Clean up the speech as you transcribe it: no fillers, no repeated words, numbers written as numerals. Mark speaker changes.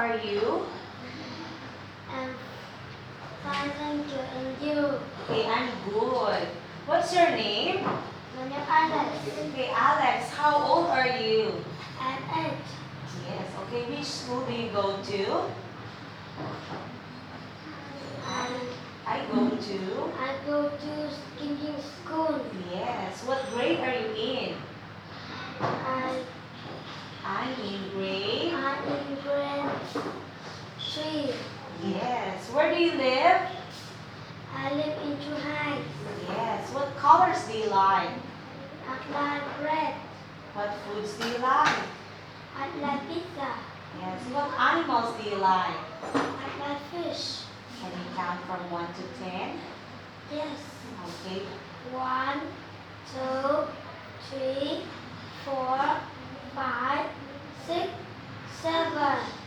Speaker 1: are you?
Speaker 2: I'm fine, thank you. And you?
Speaker 1: Okay, I'm good. What's your name?
Speaker 2: My name is Alex.
Speaker 1: Okay, Alex, how old are you?
Speaker 2: I'm 8.
Speaker 1: Yes, okay, which school do you go to? I go to.
Speaker 2: I go to singing school.
Speaker 1: Yes, what grade are you in?
Speaker 2: I,
Speaker 1: I'm in grade.
Speaker 2: I'm in grade 3.
Speaker 1: Yes, where do you live?
Speaker 2: I live in Chuhai.
Speaker 1: Yes, what colors do you like?
Speaker 2: I like bread.
Speaker 1: What foods do you like?
Speaker 2: I like pizza.
Speaker 1: Yes, what animals do you like?
Speaker 2: I like fish.
Speaker 1: Can you count from 1 to 10?
Speaker 2: Yes.
Speaker 1: Okay.
Speaker 2: 1, 2, 3, 4, 5, 6, 7.